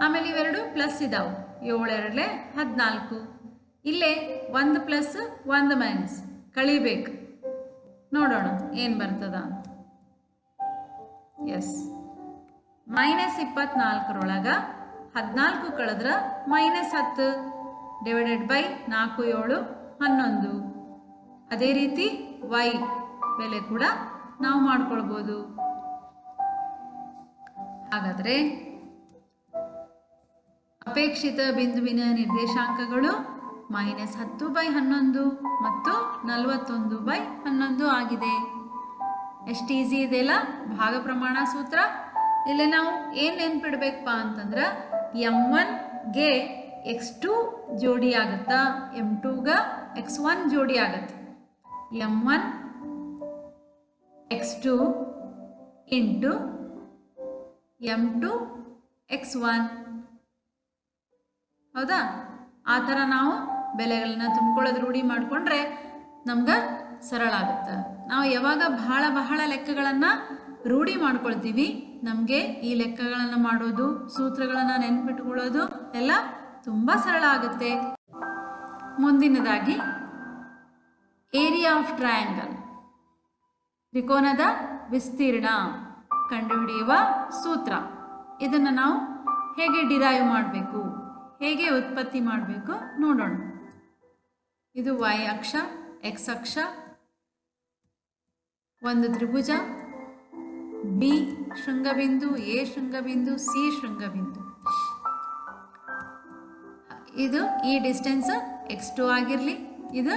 ಆಮೇಲೆ ಇವೆರಡು ಪ್ಲಸ್ ಇದಾವೆ, 7 2 14. ಇಲ್ಲೇ 1 ಪ್ಲಸ್ 1 ಮೈನಸ್ ಕಳಿಬೇಕು. ನೋಡೋಣ ಏನು ಬರ್ತದ. ಎಸ್, -24 14 ಕಳೆದ್ರೆ -10 ಡಿವೈಡೆಡ್ ಬೈ 4 7 11. ಅದೇ ರೀತಿ y ಬೆಲೆ ಕೂಡ ನಾವು ಮಾಡ್ಕೊಳ್ಬೋದು. ಹಾಗಾದರೆ ಅಪೇಕ್ಷಿತ ಬಿಂದುವಿನ ನಿರ್ದೇಶಾಂಕಗಳು -10/11 ಮತ್ತು 41/11 ಆಗಿದೆ. ಎಷ್ಟು ಈಸಿ ಇದೆಯಲ್ಲ ಭಾಗ ಪ್ರಮಾಣ ಸೂತ್ರ. ಇಲ್ಲಿ ನಾವು ಏನು ನೆನ್ಪಿಡ್ಬೇಕಪ್ಪ ಅಂತಂದ್ರೆ, m1ಗೆ x2 ಜೋಡಿ ಆಗುತ್ತಾ, m2ಗೆ x1 ಜೋಡಿ ಆಗುತ್ತೆ. m1 x2 into m2 x1. ಹೌದಾ? ಆ ಥರ ನಾವು ಬೆಲೆಗಳನ್ನ ತುಂಬಿಕೊಳ್ಳೋದು ರೂಢಿ ಮಾಡಿಕೊಂಡ್ರೆ ನಮ್ಗೆ ಸರಳ ಆಗುತ್ತೆ. ನಾವು ಯಾವಾಗ ಬಹಳ ಲೆಕ್ಕಗಳನ್ನು ರೂಢಿ ಮಾಡ್ಕೊಳ್ತೀವಿ, ನಮಗೆ ಈ ಲೆಕ್ಕಗಳನ್ನು ಮಾಡೋದು, ಸೂತ್ರಗಳನ್ನು ನೆನ್ಪಿಟ್ಕೊಳ್ಳೋದು ಎಲ್ಲ ತುಂಬ ಸರಳ ಆಗುತ್ತೆ. ಮುಂದಿನದಾಗಿ ಏರಿಯಾ ಆಫ್ ಟ್ರಯಾಂಗಲ್, ತ್ರಿಕೋನದ ವಿಸ್ತೀರ್ಣ ಕಂಡುಹಿಡಿಯುವ ಸೂತ್ರ. ಇದನ್ನು ನಾವು ಹೇಗೆ ಡಿರೈವ್ ಮಾಡಬೇಕು, ಹೇಗೆ ಉತ್ಪತ್ತಿ ಮಾಡಬೇಕು ನೋಡೋಣ. ಇದು y ಅಕ್ಷ, x ಅಕ್ಷ, ಒಂದು ತ್ರಿಭುಜ, B ಶೃಂಗಬಿಂದು, A ಶೃಂಗಬಿಂದು, C ಶೃಂಗಬಿಂದು. ಇದು ಈ ಡಿಸ್ಟೆನ್ಸ್ x2 ಆಗಿರಲಿ, ಇದು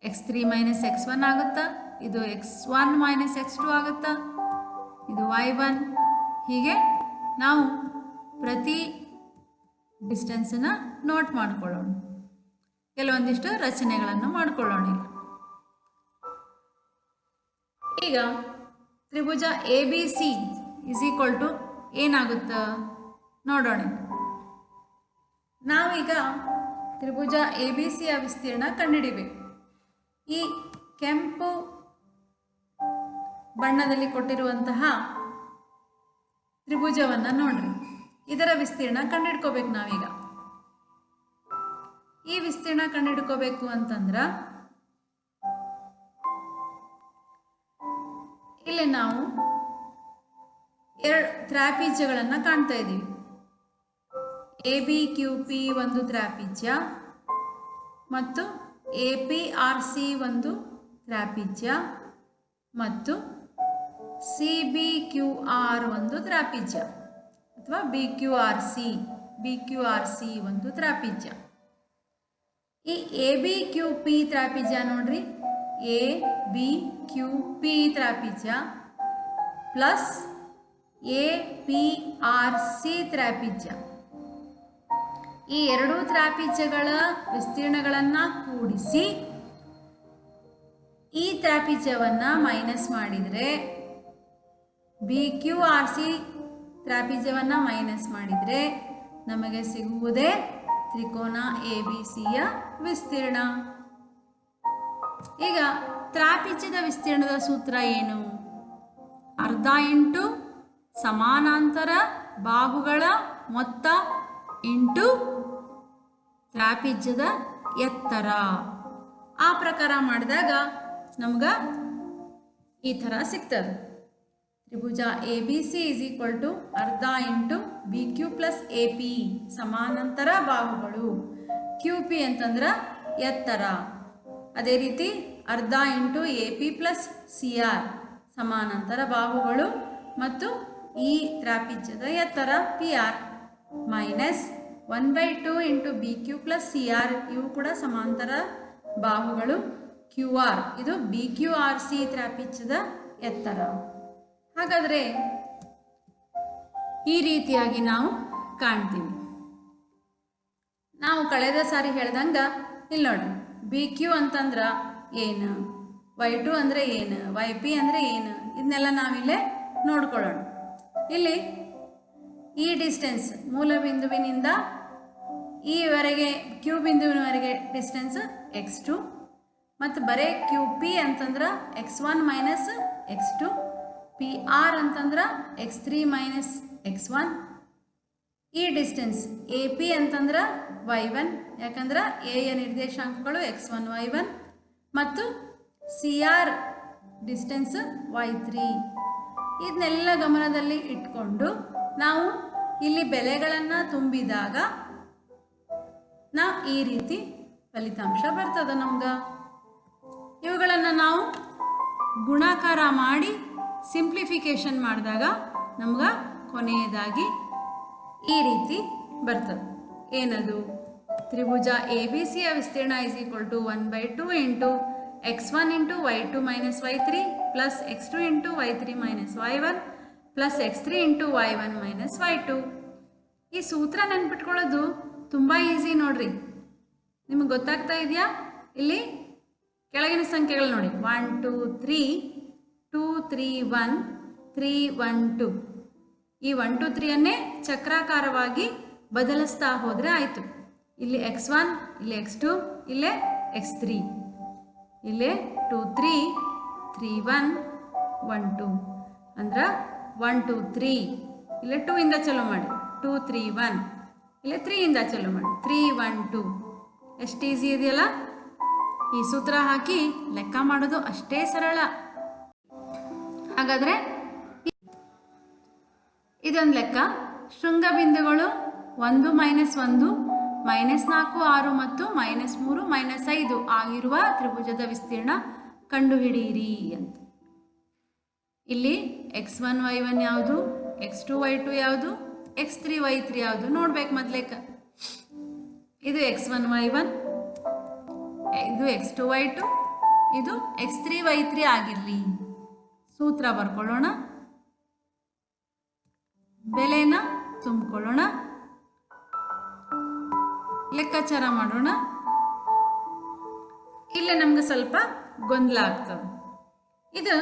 x3 - x1 ಆಗುತ್ತಾ, ಇದು x1 - x2 ಆಗುತ್ತಾ, ಇದು y1. ಹೀಗೆ ನಾವು ಪ್ರತಿ ಡಿಸ್ಟೆನ್ಸನ್ನು ನೋಟ್ ಮಾಡ್ಕೊಳ್ಳೋಣ. ಕೆಲವೊಂದಿಷ್ಟು ರಚನೆಗಳನ್ನು ಮಾಡ್ಕೊಳ್ಳೋಣ. ಈಗ ತ್ರಿಭುಜ ABC = ಏನಾಗುತ್ತೆ ನೋಡೋಣ. ನಾವೀಗ ತ್ರಿಭುಜ ABCಯ ವಿಸ್ತೀರ್ಣ ಕಂಡುಹಿಡಿಬೇಕು. ಈ ಕೆಂಪು ಬಣ್ಣದಲ್ಲಿ ಕೊಟ್ಟಿರುವಂತಹ ತ್ರಿಭುಜವನ್ನು ನೋಡ್ರಿ, ಇದರ ವಿಸ್ತೀರ್ಣ ಕಂಡುಹಿಡ್ಕೋಬೇಕು. ನಾವೀಗ ಈ ವಿಸ್ತೀರ್ಣ ಕಂಡುಹಿಡ್ಕೋಬೇಕು ಅಂತಂದ್ರೆ ಇಲ್ಲಿ ನಾವು 2 ತ್ರಾಪಿಜ್ಯಗಳನ್ನು ಕಾಣ್ತಾ ಇದ್ದೀವಿ. ABQP ಒಂದು ತ್ರಾಪಿಜ್ಯ ಮತ್ತು APRC ಒಂದು ತ್ರಾಪಿಜ್ಯ ಮತ್ತು CBQR ಒಂದು ತ್ರಾಪಿಜ್ಯ ಅಥವಾ BQRC ಒಂದು ತ್ರಾಪಿಜ್ಯ. ಈ ABQP ತ್ರಾಪಿಜ್ಯ ನೋಡ್ರಿ, ABQP ತ್ರಾಪಿಜ್ಯ ಪ್ಲಸ್ APRC ತ್ರಾಪಿಜ್ಯ. ಈ ಎರಡೂ ತ್ರಾಪಿಜ್ಯಗಳ ವಿಸ್ತೀರ್ಣಗಳನ್ನು ಕೂಡಿಸಿ ಈ ತ್ರಾಪಿಜ್ಯವನ್ನು ಮೈನಸ್ ಮಾಡಿದರೆ, BQRC ತ್ರಾಪಿಜ್ಯವನ್ನು ಮೈನಸ್ ಮಾಡಿದರೆ ನಮಗೆ ಸಿಗುವುದೇ ತ್ರಿಕೋನ ABCಯ ವಿಸ್ತೀರ್ಣ. ಈಗ ತ್ರಾಪಿಜ್ಯದ ವಿಸ್ತೀರ್ಣದ ಸೂತ್ರ ಏನು? ಅರ್ಧ ಇಂಟು ಸಮಾನಾಂತರ ಬಾಹುಗಳ ಮೊತ್ತ ಇಂಟು ತ್ರಾಪಿಜ್ಯದ ಎತ್ತರ. ಆ ಪ್ರಕಾರ ಮಾಡಿದಾಗ ನಮ್ಗೆ ಈ ಥರ ಸಿಗ್ತದೆ. ತ್ರಿಭುಜ A B C is equal to ಅರ್ಧ into B Q plus A P ಸಮಾನಾಂತರ ಬಾಹುಗಳು. ಕ್ಯೂ ಪಿ ಅಂತಂದ್ರೆ ಎತ್ತರ. ಅದೇ ರೀತಿ ಅರ್ಧ into A P plus C R ಸಮಾನಾಂತರ ಬಾಹುಗಳು ಮತ್ತು ಈ ತ್ರಾಪಿಜ್ಯದ ಎತ್ತರ P R minus 1/2 into B Q plus C R ಇವು ಕೂಡ ಸಮಾಂತರ ಬಾಹುಗಳು ಕ್ಯೂ ಆರ್ ಇದು ಬಿ ಕ್ಯೂ ಆರ್ ಸಿ ತ್ರಾಪಿಜ್ಯದ ಎತ್ತರ. ಹಾಗಾದರೆ ಈ ರೀತಿಯಾಗಿ ನಾವು ಕಾಣ್ತೀವಿ. ನಾವು ಕಳೆದ ಸಾರಿ ಹೇಳ್ದಂಗೆ ಇಲ್ಲಿ ನೋಡ್ರಿ ಬಿ ಕ್ಯೂ ಅಂತಂದ್ರೆ ಏನು, y2 ಅಂದರೆ ಏನು, ವೈ ಪಿ ಅಂದರೆ ಏನು, ಇದನ್ನೆಲ್ಲ ನಾವಿಲ್ಲೇ ನೋಡ್ಕೊಳ್ಳೋಣ. ಇಲ್ಲಿ ಈ ಡಿಸ್ಟೆನ್ಸ್ ಮೂಲ ಬಿಂದುವಿನಿಂದ ಈವರೆಗೆ ಕ್ಯೂ ಬಿಂದುವಿನವರೆಗೆ ಡಿಸ್ಟೆನ್ಸ್ x2 ಮತ್ತು ಬರೀ ಕ್ಯೂ ಪಿ ಅಂತಂದ್ರೆ x1 minus x2, P R ಅಂತಂದ್ರೆ x3 ಮೈನಸ್ x1. ಈ ಡಿಸ್ಟೆನ್ಸ್ ಎ ಪಿ ಅಂತಂದ್ರೆ y1 ಯಾಕಂದ್ರೆ ಎ ಯ ನಿರ್ದೇಶಾಂಕಗಳು x1 y1 ಮತ್ತು ಸಿ ಆರ್ ಡಿಸ್ಟೆನ್ಸ್ y3. ಇದನ್ನೆಲ್ಲ ಗಮನದಲ್ಲಿ ಇಟ್ಕೊಂಡು ನಾವು ಇಲ್ಲಿ ಬೆಲೆಗಳನ್ನು ತುಂಬಿದಾಗ ನಾವು ಈ ರೀತಿ ಫಲಿತಾಂಶ ಬರ್ತದೆ ನಮ್ಗೆ. ಇವುಗಳನ್ನು ನಾವು ಗುಣಾಕಾರ ಮಾಡಿ ಸಿಂಪ್ಲಿಫಿಕೇಶನ್ ಮಾಡಿದಾಗ ನಮ್ಗೆ ಕೊನೆಯದಾಗಿ ಈ ರೀತಿ ಬರ್ತದೆ. ಏನದು? ತ್ರಿಭುಜ ಎ ಬಿ ಸಿಯ ವಿಸ್ತೀರ್ಣ is equal to 1/2 into x1 into y2 minus y3 plus x2 into y3 minus y1 plus x3 into y1 minus y2. ಈ ಸೂತ್ರ ನೆನ್ಪಿಟ್ಕೊಳ್ಳೋದು ತುಂಬ ಈಸಿ ನೋಡ್ರಿ. ನಿಮಗೆ ಗೊತ್ತಾಗ್ತಾ ಇದೆಯಾ? ಇಲ್ಲಿ ಕೆಳಗಿನ ಸಂಖ್ಯೆಗಳು ನೋಡಿ 1 2 3 2 3 1 3 1 2. ಈ 1 2 3 ಚಕ್ರಾಕಾರವಾಗಿ ಬದಲಿಸ್ತಾ ಹೋದರೆ ಆಯಿತು. ಇಲ್ಲಿ x1 ಇಲ್ಲಿ x2 ಇಲ್ಲೇ x3 ಇಲ್ಲೇ 2 3 3 1 1 2 ಅಂದ್ರೆ 1 2 3 ಇಲ್ಲೇ 2 ಇಂದ ಚಲೋ ಮಾಡಿ 2 3 1 ಇಲ್ಲೇ 3 ಇಂದ ಚಲೋ ಮಾಡಿ 3 1 2. ಎಷ್ಟು ಈಸಿ ಇದೆಯಲ್ಲ? ಈ ಸೂತ್ರ ಹಾಕಿ ಲೆಕ್ಕ ಮಾಡೋದು ಅಷ್ಟೇ ಸರಳ. ಹಾಗಾದರೆ ಇದೊಂದು ಲೆಕ್ಕ. ಶೃಂಗ ಬಿಂದುಗಳು 1 ಮೈನಸ್ 1 -4 6 ಮತ್ತು -3 -5 ಆಗಿರುವ ತ್ರಿಭುಜದ ವಿಸ್ತೀರ್ಣ ಕಂಡುಹಿಡಿಯಿರಿ ಅಂತ. ಇಲ್ಲಿ x1 y1 ಯಾವುದು, x2 y2 ಯಾವುದು, x3 y3 ಯಾವುದು ನೋಡ್ಬೇಕು ಮೊದಲೇಕ. ಇದು x1 y1, ಇದು x2 y2, ಇದು x3 y3 ಆಗಿರಲಿ. ಸೂತ್ರ ಬರ್ಕೊಳ್ಳೋಣ, ಬೆಲೆನ ತುಂಬಿಕೊಳ್ಳೋಣ, ಲೆಕ್ಕಾಚಾರ ಮಾಡೋಣ. ಇಲ್ಲೇ ನಮ್ಗೆ ಸ್ವಲ್ಪ ಗೊಂದಲ ಆಗ್ತದೆ. ಇದು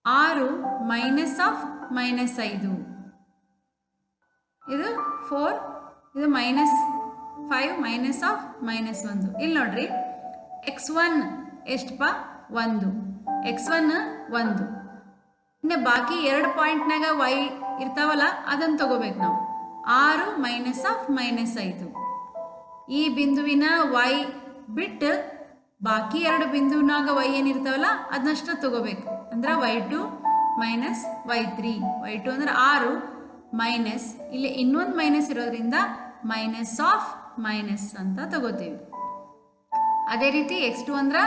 6 ಮೈನಸ್ ಆಫ್ -5, ಇದು 4, ಇದು -5 ಮೈನಸ್ ಆಫ್ -1. ಇಲ್ಲಿ ನೋಡ್ರಿ x1 ಎಷ್ಟಪ್ಪ 1, x1 1. ಇನ್ನು ಬಾಕಿ 2 ಪಾಯಿಂಟ್ನಾಗ y ಇರ್ತಾವಲ್ಲ ಅದನ್ನು ತಗೋಬೇಕು ನಾವು. 6 ಮೈನಸ್ ಆಫ್ -5. ಈ ಬಿಂದುವಿನ y ಬಿಟ್ಟು ಬಾಕಿ 2 ಬಿಂದುವಿನಾಗ y ಏನಿರ್ತಾವಲ್ಲ ಅದನ್ನಷ್ಟ ತಗೋಬೇಕು. ಅಂದ್ರೆ y2 ಮೈನಸ್ y3. y2 ಅಂದ್ರೆ 6 ಮೈನಸ್ ಇಲ್ಲಿ ಇನ್ನೊಂದು ಮೈನಸ್ ಇರೋದ್ರಿಂದ ಮೈನಸ್ ಆಫ್ ಮೈನಸ್ ಅಂತ ತಗೋತೀವಿ. ಅದೇ ರೀತಿ x2 ಅಂದ್ರೆ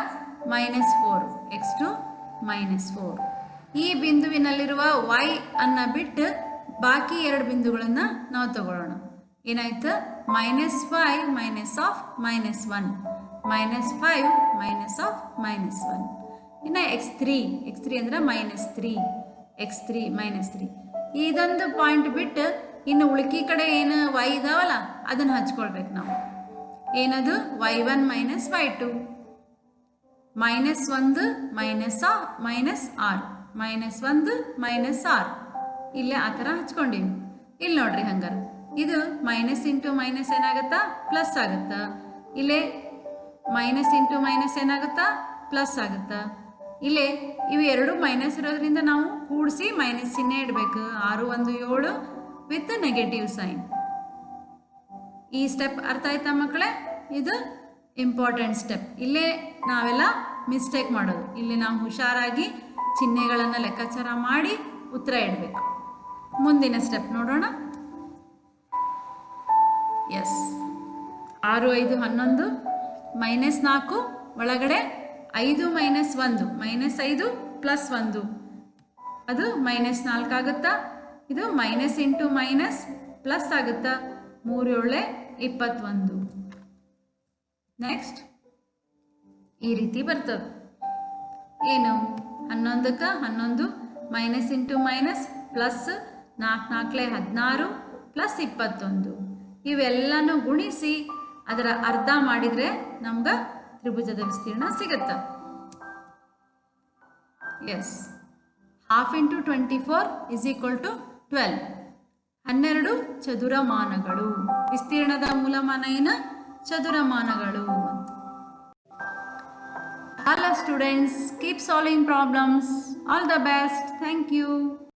-4, x2 -4. ಈ ಬಿಂದುವಿನಲ್ಲಿರುವ y ಅನ್ನ ಬಿಟ್ಟು ಬಾಕಿ 2 ಬಿಂದುಗಳನ್ನು ನಾವು ತಗೊಳ್ಳೋಣ. ಏನಾಯ್ತು? -5 ಮೈನಸ್ ಆಫ್ -1, -5 ಮೈನಸ್ ಆಫ್ -1. ಇನ್ನು x3 ಅಂದ್ರೆ -3, x3 -3. ಇದೊಂದು ಪಾಯಿಂಟ್ ಬಿಟ್ಟು ಇನ್ನು ಉಳ್ಕಿ ಕಡೆ ಏನು y ಇದಾವಲ್ಲ ಅದನ್ನು ಹಚ್ಕೊಳ್ಬೇಕು ನಾವು. ಏನದು? y1 ಮೈನಸ್ y2, -1 -6 -1 ಇಲ್ಲೇ ಆ ಥರ ಹಚ್ಕೊಂಡಿವಿ. ಇಲ್ಲಿ ನೋಡ್ರಿ ಹಂಗಾರೆ ಇದು ಮೈನಸ್ ಇಂಟು ಮೈನಸ್ ಏನಾಗುತ್ತಾ? ಪ್ಲಸ್ ಆಗುತ್ತಾ. ಇಲ್ಲೇ ಮೈನಸ್ ಇಂಟು ಮೈನಸ್ ಏನಾಗುತ್ತಾ? ಪ್ಲಸ್ ಆಗುತ್ತಾ. ಇಲ್ಲೇ ಇವು ಎರಡು ಮೈನಸ್ ಇರೋದ್ರಿಂದ ನಾವು ಕೂಡಿಸಿ ಮೈನಸ್ ಚಿಹ್ನೆ ಇಡಬೇಕು. 6 1 7 ವಿತ್ ನೆಗೆಟಿವ್ ಸೈನ್. ಈ ಸ್ಟೆಪ್ ಅರ್ಥ ಆಯ್ತಾ ಮಕ್ಕಳೇ? ಇದು ಇಂಪಾರ್ಟೆಂಟ್ ಸ್ಟೆಪ್. ಇಲ್ಲೇ ನಾವೆಲ್ಲ ಮಿಸ್ಟೇಕ್ ಮಾಡೋದು. ಇಲ್ಲಿ ನಾವು ಹುಷಾರಾಗಿ ಚಿಹ್ನೆಗಳನ್ನು ಲೆಕ್ಕಾಚಾರ ಮಾಡಿ ಉತ್ತರ ಇಡಬೇಕು. ಮುಂದಿನ ಸ್ಟೆಪ್ ನೋಡೋಣ. ಎಸ್, 6 5 11 -4 ಒಳಗಡೆ 5 - 1 -5 + 1 ಅದು -4 ಆಗುತ್ತಾ? ಇದು ಮೈನಸ್ ಇಂಟು ಮೈನಸ್ ಪ್ಲಸ್ ಆಗುತ್ತಾ? 3 7 21. ನೆಕ್ಸ್ಟ್ ಈ ರೀತಿ ಬರ್ತದೆ. ಏನು 11ಕ್ಕೆ 11 minus into minus plus 4 4 16 plus 21. ಇವೆಲ್ಲನೂ ಗುಣಿಸಿ ಅದರ ಅರ್ಧ ಮಾಡಿದರೆ ನಮ್ಗೆ ತ್ರಿಭುಜದ ವಿಸ್ತೀರ್ಣ ಸಿಗುತ್ತೆ. Yes, half into 24 = 12. 12 ಚದುರಮಾನಗಳು. ವಿಸ್ತೀರ್ಣದ ಮೂಲಮಾನ ಏನು? ಚದುರಮಾನಗಳು. All students, keep solving problems. All the best. Thank you.